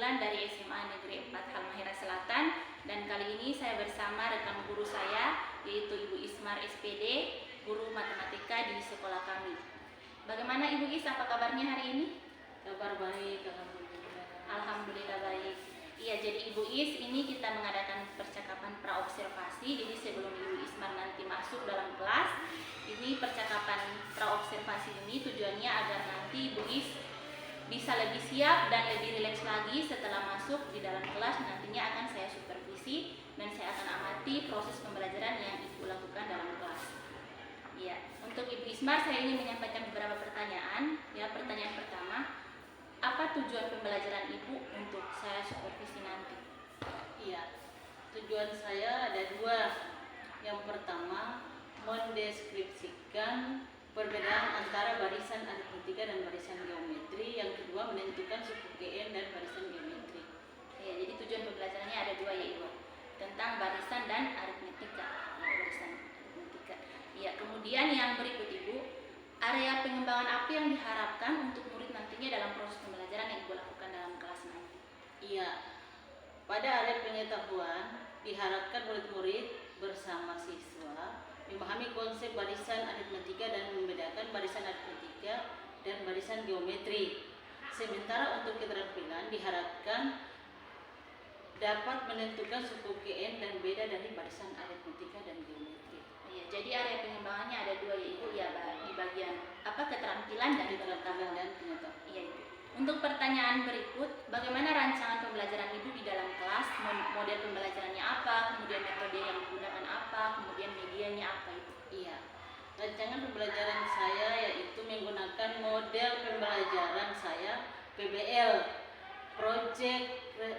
keterampilan dari SMA Negeri 4 Halmahera Selatan, dan kali ini saya bersama rekan guru saya yaitu Ibu Ismar SPD, guru matematika di sekolah kami. Bagaimana Ibu Is, apa kabarnya hari ini? Kabar baik, alhamdulillah. Alhamdulillah baik. Iya, jadi Ibu Is, ini kita mengadakan percakapan praobservasi. Jadi sebelum Ibu Ismar nanti masuk dalam kelas, ini percakapan praobservasi ini tujuannya agar nanti Ibu Is bisa lebih siap dan lebih rileks lagi setelah masuk di dalam kelas. Nantinya akan saya supervisi dan saya akan amati proses pembelajaran yang Ibu lakukan dalam kelas. Ya, untuk Ibu Ismar saya ingin menyampaikan beberapa pertanyaan. Ya, pertanyaan pertama, apa tujuan pembelajaran Ibu untuk saya supervisi nanti? Iya, tujuan saya ada dua. Yang pertama, mendeskripsikan perbedaan antara barisan aritmetika dan barisan geometri. Yang kedua, menentukan suku GN dan barisan geometri. Ya, jadi tujuan pembelajarannya ada dua ya Ibu, tentang barisan dan aritmetika. Barisan aritmetika. Ya, kemudian yang berikut Ibu, area pengembangan apa yang diharapkan untuk murid nantinya dalam proses pembelajaran yang Ibu lakukan dalam kelas nanti? Iya, pada area pengetahuan diharapkan murid-murid bersama siswa memahami konsep barisan aritmetika dan membedakan barisan aritmetika dan barisan geometri. Sementara untuk keterampilan diharapkan dapat menentukan suku GN dan beda dari barisan aritmetika dan geometri. Ya, jadi area pengembangannya ada dua ya Ibu, ya di bagian keterampilan dan Keterampilan dan pengetahuan. Iya Ibu. Untuk pertanyaan berikut, bagaimana rancangan pembelajaran Ibu di dalam kelas? Model pembelajarannya apa? Kemudian metode yang digunakan apa? Kemudian medianya apa Ibu? Iya, rancangan pembelajaran saya yaitu menggunakan model pembelajaran saya PBL, Project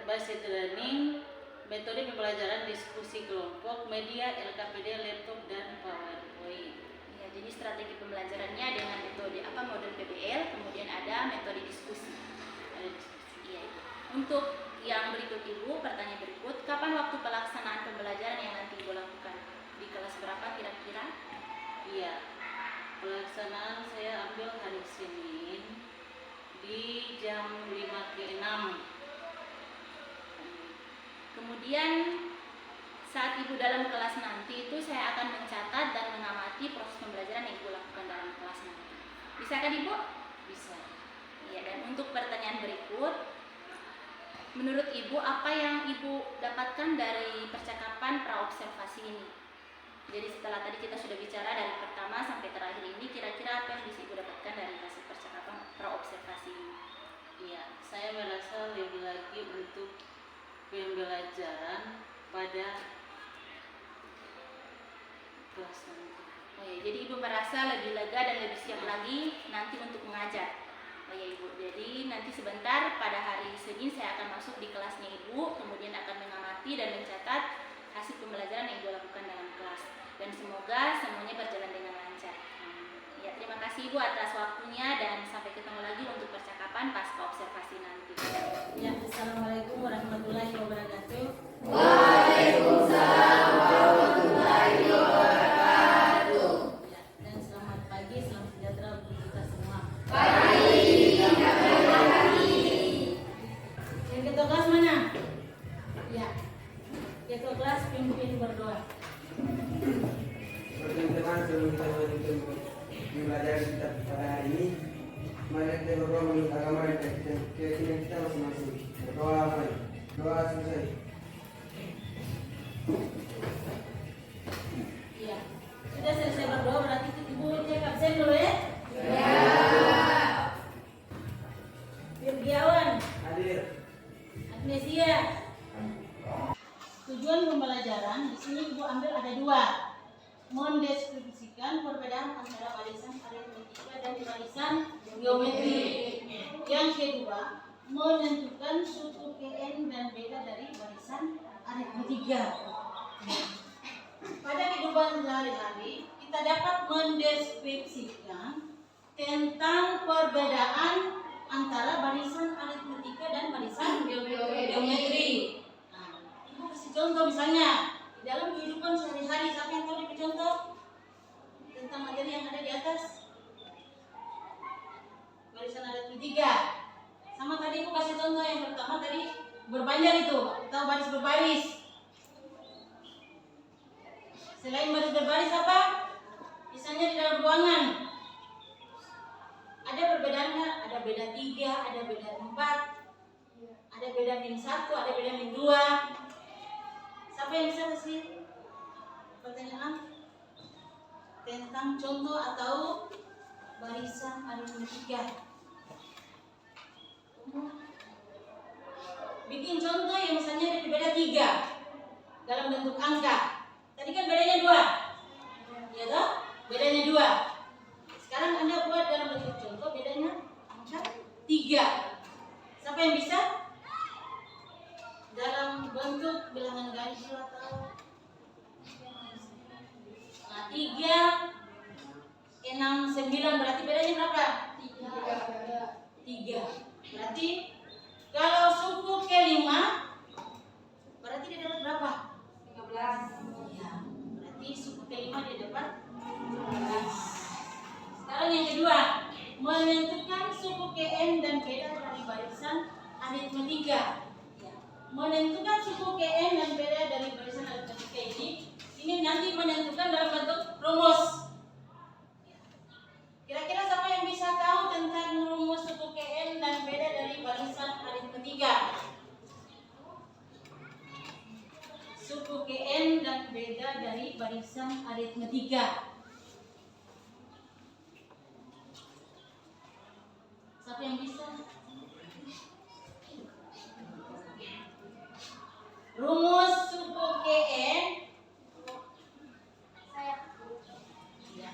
Based Learning, metode pembelajaran diskusi kelompok, media, LKPD, laptop, dan PowerPoint. Ya, jadi strategi pembelajarannya dengan metode model PBL, kemudian ada metode diskusi. Iya Ibu. Untuk yang berikut Ibu, pertanyaan berikut, kapan waktu pelaksanaan pembelajaran yang nanti Ibu lakukan? Di kelas berapa kira-kira? Iya, pelaksanaan saya ambil hari Senin di jam 5 ke 6. Kemudian saat Ibu dalam kelas nanti itu saya akan mencatat dan mengamati proses pembelajaran yang Ibu lakukan dalam kelas nanti. Bisa kan Ibu? Bisa. Iya, dan untuk pertanyaan berikut, menurut Ibu apa yang Ibu dapatkan dari percakapan praobservasi ini? Jadi setelah tadi kita sudah bicara dari pertama sampai terakhir ini, kira-kira apa yang bisa Ibu dapatkan dari hasil percakapan praobservasi ini? Iya, saya merasa lebih lagi untuk pembelajaran pada kelas nanti. Oh ya, jadi Ibu merasa lebih lega dan lebih siap lagi nanti untuk mengajar. Oh ya Ibu, jadi nanti sebentar pada hari Senin saya akan masuk di kelasnya Ibu, kemudian akan mengamati dan mencatat hasil pembelajaran yang Ibu lakukan dalam kelas. Dan semoga semuanya berjalan dengan lancar. Ya, terima kasih Ibu atas waktunya dan sampai ketemu lagi untuk percakapan pasca observasi nanti. Ya, Assalamualaikum warahmatullahi wabarakatuh. Waalaikumsalam warahmatullahi wabarakatuh. Ya, dan selamat pagi, selamat sejahtera untuk kita semua. Pagi. Yang ketua kelas mana? Ya, ketua kelas pimpin berdoa. Teman-teman, sebelum kita melanjutkan pembelajaran kita pada hari ini, mari kita berdoa menurut agama dan keyakinan kita masing-masing. Berdoa apa? Doa selesai. Iya, sudah selesai berdoa berarti Ibu cek absen dulu ya. Ya. Firgiawan, Hadir. Agnesia. Tujuan pembelajaran di sini Ibu ambil ada dua. Mendeskripsikan perbedaan antara barisan aritmetika dan barisan geometri. Yang kedua, menentukan suku GN dan beda dari barisan aritmetika. Pada kehidupan sehari-hari, kita dapat mendeskripsikan tentang perbedaan antara barisan aritmetika dan barisan geometri. Nah, Ibu kasih contoh misalnya. Di dalam kehidupan sehari-hari, siapa yang tahu diberi contoh tentang materi yang ada di atas? Barisan aritmetika. Sama tadi aku kasih contoh yang pertama tadi berbanjar itu, atau baris berbaris. Selain baris berbaris apa? Misalnya di dalam ruangan ada perbedaannya, ada beda 3, ada beda 4, ada beda -1, ada beda -2. Siapa yang bisa kasih pertanyaan tentang contoh atau barisan aritmetika? Bikin contoh yang misalnya ada beda 3 dalam bentuk angka. Tadi kan bedanya 2, ya toh? Bedanya 2. Sekarang Anda buat dalam bentuk contoh bedanya angka 3. Siapa yang bisa? Dalam bentuk bilangan ganjil atau 3, 6, 9 berarti bedanya berapa? 3. Berarti kalau suku ke-5 berarti dia dapat berapa? 15. Ya, berarti suku ke-5 dia dapat 15. Sekarang yang kedua, menentukan suku ke-n dan beda dari barisan aritmetika. Ya. Menentukan suku ke-n dan beda dari barisan aritmetika ini nanti menentukan dalam bentuk rumus. Kira-kira siapa yang bisa tahu tentang rumus suku ke-n dan beda dari barisan aritmetika? Suku ke-n dan beda dari barisan aritmetika. Siapa yang bisa? Rumus suku ke-n. Ya.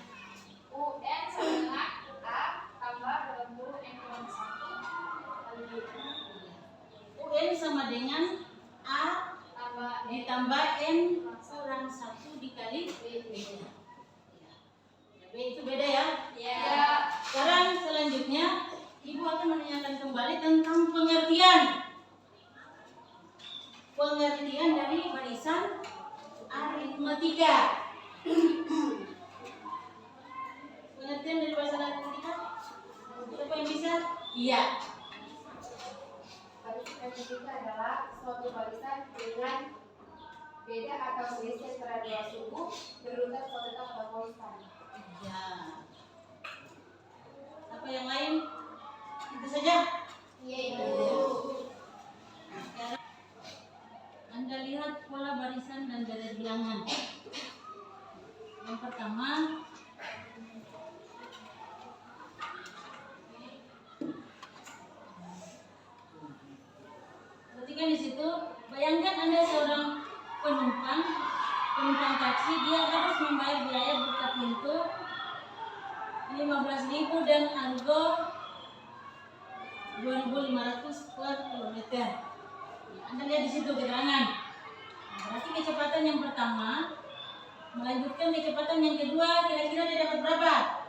UN sama dengan A tambah dalam kurung N kurang 1 kali B. UN sama dengan A Tambah ditambah N kurang 1 dikali B. Ya. B itu beda ya? Ya. Sekarang selanjutnya Ibu akan menanyakan kembali tentang pengertian dari barisan aritmetika. Pengertian dari barisan aritmetika? Siapa yang bisa? Iya. Barisan aritmetika adalah suatu barisan dengan beda atau selisih antara dua suku berurutan tetap atau konstan. Ya. Apa yang lain? Itu saja. Iya, Ibu. Sekarang Anda lihat pola barisan dan garis bilangan. Yang pertama, perhatikan di situ. Bayangkan Anda seorang penumpang taksi, dia harus membayar biaya buka pintu 15.000 dan argo 2.500 per kilometer. Anda lihat di situ keterangan. Berarti kecepatan yang pertama melanjutkan kecepatan yang kedua, kira-kira dia dapat berapa?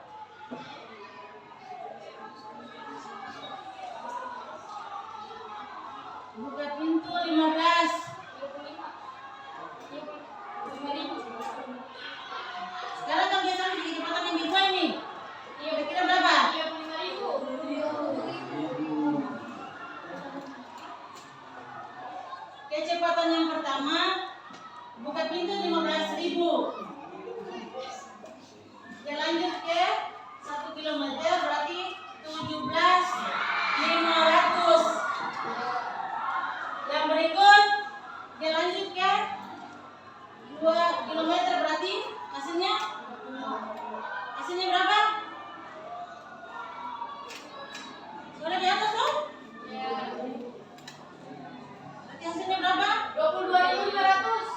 Buka pintu 15. Sekarang kalau dia sampai di kecepatan yang kedua ini, kira-kira berapa? 35.000. Kecepatan yang pertama buka pintu 15.000. Dia lanjut ke 1 km berarti 17.500. Yang berikut dia lanjut ke 2 km berarti hasilnya berapa? Sudah di atas dong? Ya. Berarti hasilnya berapa? 22.500.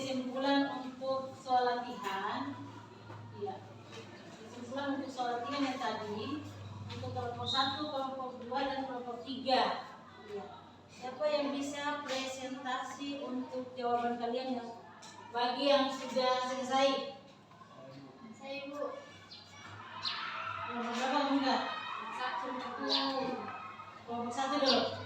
kesimpulan untuk soal latihan. Iya. Kesimpulan untuk soal latihan yang tadi untuk kelompok 1, kelompok 2 dan kelompok 3. Iya. Siapa yang bisa presentasi untuk jawaban kalian yang bagi yang sudah selesai? Saya Bu. Kelompok berapa enggak? Satu. Kelompok 1 dulu.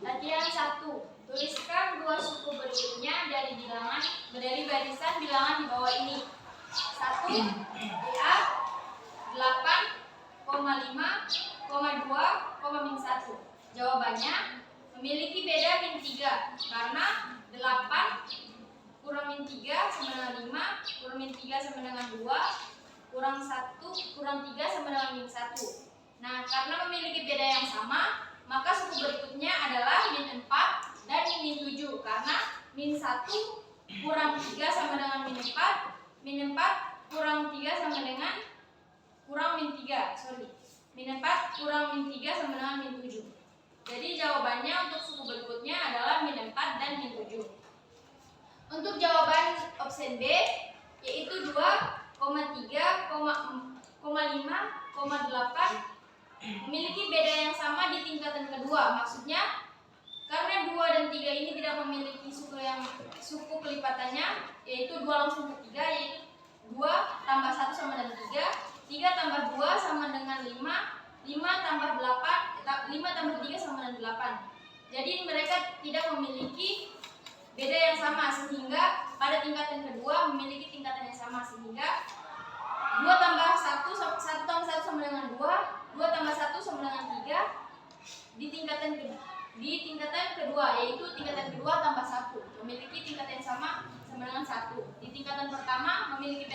Latihan 1. Tuliskan dua suku berikutnya dari barisan bilangan di bawah ini. 1. DA 8,5,2,-1. Jawabannya memiliki beda min 3 karena 8 kurang min 3 sama dengan 5, kurang min 3 sama dengan 2, kurang 1 kurang 3 sama dengan min 1. Nah, karena memiliki beda yang sama, maka suku berikutnya adalah min 4 dan min 7 karena min 1 kurang 3 sama dengan min 4, min 4 kurang 3 sama dengan kurang min 3, min 4 kurang min 3 sama dengan min 7. Jadi jawabannya untuk suku berikutnya adalah min 4 dan min 7. Untuk jawaban option B yaitu 2,3,5,8 memiliki beda yang sama di tingkatan kedua. Maksudnya karena 2 dan 3 ini tidak memiliki suku kelipatannya yaitu 2 langsung ke 3 yaitu 2 tambah 1 sama dengan 3, 3 tambah 2 sama dengan 5, 5 tambah 8, 5 tambah 3 sama dengan 8. Jadi mereka tidak memiliki beda yang sama sehingga pada tingkatan kedua memiliki tingkatan yang sama sehingga 2 tambah 1 tambah 1 sama dengan 2, 2 tambah 1 sama dengan 3 di tingkatan kedua yaitu tingkatan kedua tambah 1 memiliki tingkatan yang sama dengan 1. Di tingkatan pertama memiliki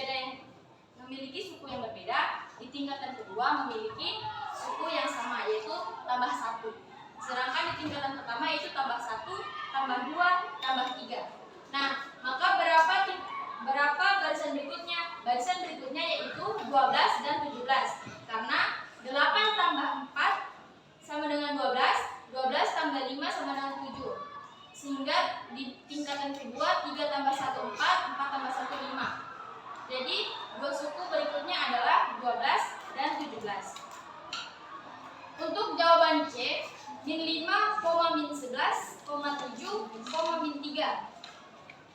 suku yang berbeda, di tingkatan kedua memiliki suku yang sama yaitu tambah 1. Sedangkan di tingkatan pertama yaitu tambah 1, tambah 2, tambah 3. Nah, maka berapa barisan berikutnya? Barisan berikutnya yaitu 12 dan 17. Karena 8 tambah 4 sama dengan 12, 12 tambah 5 sama dengan 7. Sehingga di tingkatan kedua 3 tambah 1 4, 4 tambah 1 5. Jadi dua suku berikutnya adalah 12 dan 17. Untuk jawaban C, min 5, min 11, 7, min 3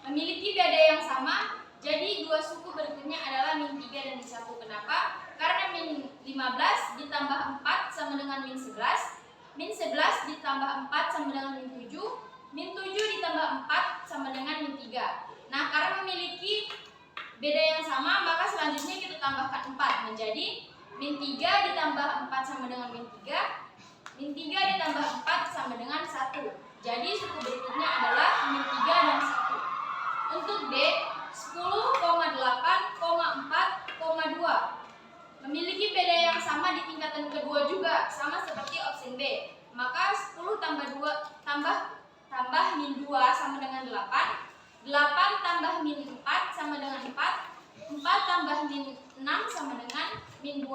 memiliki beda yang sama. Jadi dua suku berikutnya adalah min 3 dan min 1. Kenapa? Karena min 15 ditambah 4 sama dengan min 11, min 11 ditambah 4 sama dengan min 7, min 7 ditambah 4 sama dengan min 3. Nah, karena memiliki beda yang sama, maka selanjutnya kita tambahkan 4 menjadi min 3 ditambah 4 sama dengan min 3, min 3 ditambah 4 sama dengan 1. Jadi suku berikutnya adalah min 3 dan 1. Untuk D, 10,8,4,2 memiliki beda yang sama di tingkatan kedua juga, sama seperti opsi B. Maka 10 tambah min 2 sama dengan 8, 8 tambah min 4 sama dengan 4, 4 tambah min 6 sama dengan min 2.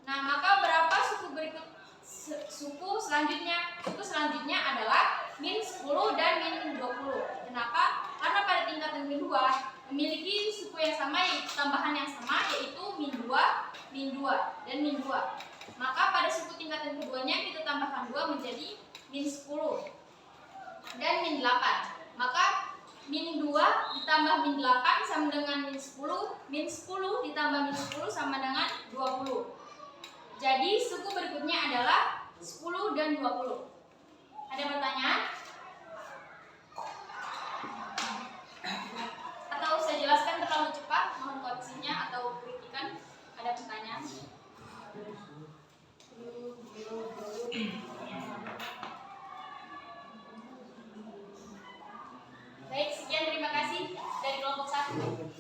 Nah, maka berapa suku selanjutnya? Suku selanjutnya adalah min 10 dan min 20. Kenapa? Karena pada tingkatan kedua memiliki suku yang sama, yaitu tambahan yang sama, yaitu min 2, dan min 2. Maka pada suku tingkatan keduanya kita tambahkan 2 menjadi min 10 dan min 8. Maka min 2 ditambah min 8 sama dengan min 10 ditambah min 10 sama dengan 20. Jadi suku berikutnya adalah 10 dan 20. Ada pertanyaan? Atau saya jelaskan terlalu cepat, mohon koreksinya atau kritikan. Ada pertanyaan? Baik, sekian, terima kasih dari kelompok 1.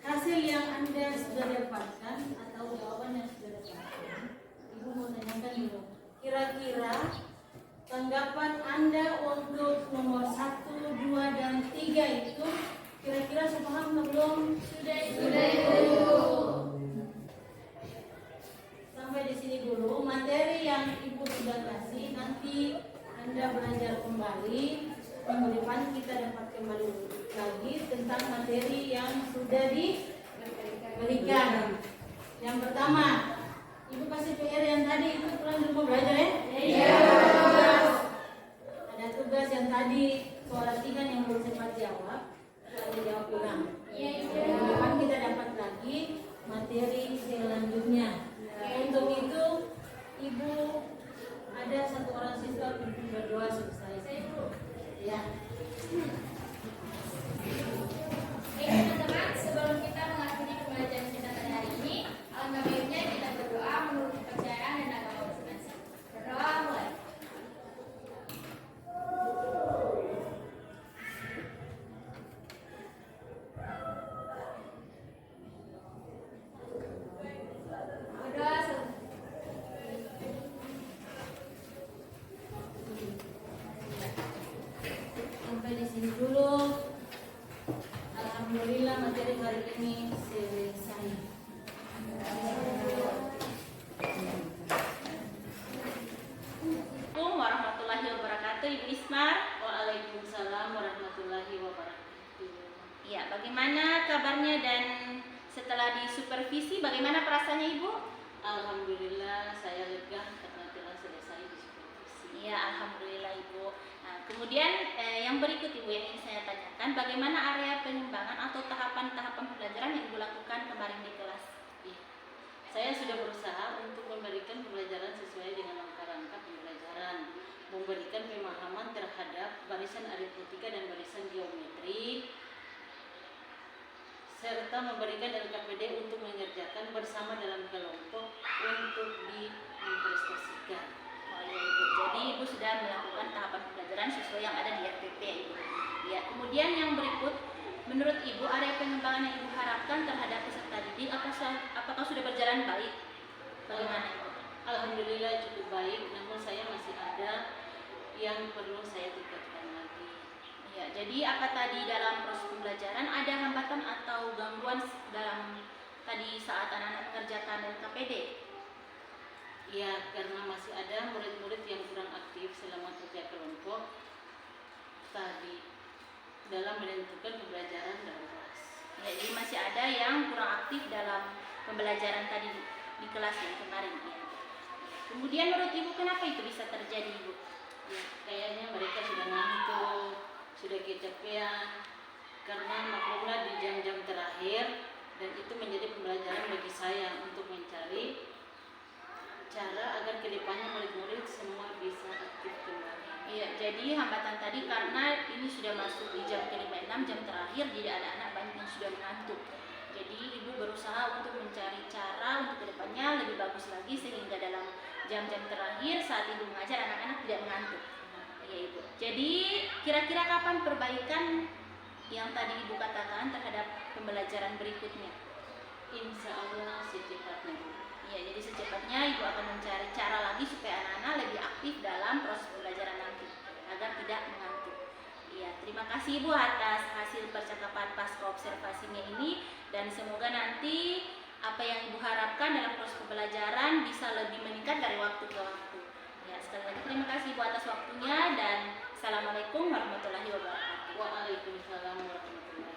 Hasil yang Anda sudah kira-kira tanggapan Anda untuk nomor 1, 2, dan 3 itu kira-kira sepaham atau belum? Sudah Sampai di sini dulu materi yang Ibu sudah kasih. Nanti Anda belajar kembali. Minggu depan kita dapat kembali lagi tentang materi yang sudah diberikan. Yang pertama, Ibu kasih PR yang tadi itu pulang di rumah belajar ya? Iya. Ada tugas yang tadi soal latihan yang belum sempat jawab, ada jawab ulang. Iya, Ibu. Minggu depan kita dapat lagi materi selanjutnya. Untuk itu, Ibu ada satu orang siswa berdoa selesai. Ya. Baik teman-teman, sebelum kita mengakhiri pembelajaran kita pada hari ini, alangkah baiknya kita berdoa menurut kepercayaan dan agama masing-masing. Berdoa mulai. Berdoa Sampai di sini dulu. Alhamdulillah materi hari ini selesai. Assalamualaikum warahmatullahi wabarakatuh, Ibu Ismar. Waalaikumsalam warahmatullahi wabarakatuh. Ya, bagaimana kabarnya dan setelah disupervisi bagaimana perasaannya Ibu? Alhamdulillah saya lega karena telah selesai disupervisi. Iya, alhamdulillah Ibu. Nah, kemudian yang berikut Ibu yang ingin saya tanyakan, bagaimana area pengembangan atau tahapan-tahapan pembelajaran yang Ibu lakukan kemarin di kelas? Iya. Saya sudah berusaha untuk memberikan pembelajaran sesuai dengan langkah-langkah pembelajaran, memberikan pemahaman terhadap barisan aritmetika dan barisan geometri, serta memberikan LKPD untuk mengerjakan bersama dalam kelompok untuk dimanifestasikan. Oh iya Ibu, jadi Ibu sudah melakukan tahapan pembelajaran sesuai yang ada di RPP ya Ibu. Ya, kemudian yang berikut, menurut Ibu area pengembangan yang Ibu harapkan terhadap peserta didik apakah sudah berjalan baik? Bagaimana Ibu? Alhamdulillah cukup baik, namun saya masih ada yang perlu saya tingkatkan lagi. Ya, jadi apa tadi dalam proses pembelajaran ada hambatan atau gangguan dalam tadi saat anak-anak mengerjakan LKPD? Ya, karena masih ada murid-murid yang kurang aktif selama kerja kelompok tadi dalam menentukan pembelajaran dalam kelas. Ya, jadi masih ada yang kurang aktif dalam pembelajaran tadi di kelas yang kemarin. Ya. Kemudian menurut Ibu kenapa itu bisa terjadi Ibu? Ya, kayaknya mereka sudah ngantuk, sudah kecapean, karena maklumlah di jam-jam terakhir, dan itu menjadi pembelajaran bagi saya untuk mencari cara agar kedepannya murid-murid semua bisa aktif kembali. Iya, jadi hambatan tadi karena ini sudah masuk di jam ke-5-6, jam terakhir, jadi ada anak banyak yang sudah mengantuk. Jadi Ibu berusaha untuk mencari cara untuk kedepannya lebih bagus lagi sehingga dalam jam-jam terakhir saat Ibu mengajar anak-anak tidak mengantuk. Iya Ibu. Jadi kira-kira kapan perbaikan yang tadi Ibu katakan terhadap pembelajaran berikutnya? Insya Allah secepatnya. Ya, jadi secepatnya Ibu akan mencari cara lagi supaya anak-anak lebih aktif dalam proses pembelajaran nanti agar tidak mengantuk. Ya, terima kasih Ibu atas hasil percakapan pasca observasinya ini dan semoga nanti apa yang Ibu harapkan dalam proses pembelajaran bisa lebih meningkat dari waktu ke waktu. Ya, sekali lagi terima kasih Ibu atas waktunya dan Assalamualaikum warahmatullahi wabarakatuh. Waalaikumsalam warahmatullahi wabarakatuh.